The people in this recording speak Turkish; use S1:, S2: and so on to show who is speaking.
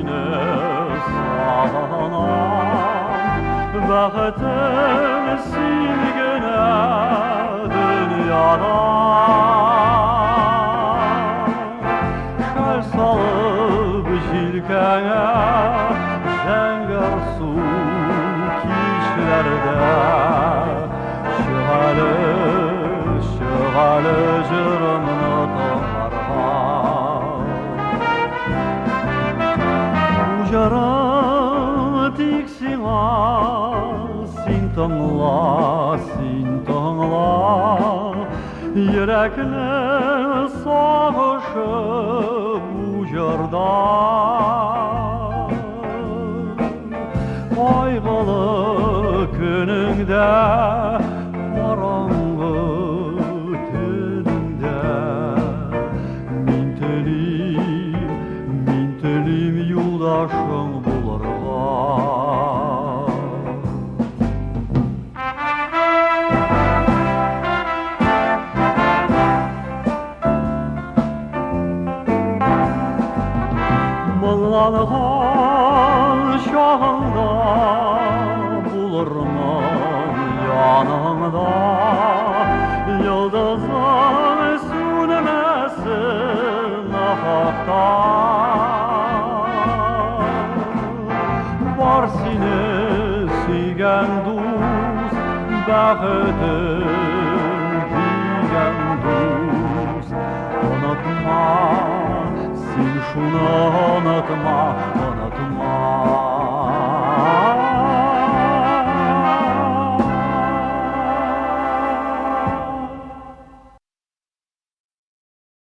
S1: sine sağlanan Bəxtin silgine dünyadan Şəl salıb jilkəyə zəngər su kişlərdə Şıgalı jırımını tomarğa Ucara tiksina sintonla Yürekli sağışıp ucarda Ayvalı gününde Marangı tününde Min telim yoldaşım bularga Mıllanğan şahında bulurman yanında Yıldızın sönmesin ahakta Var seni suygen dost Bəxtin diygen dost Unutma sen şunu unutma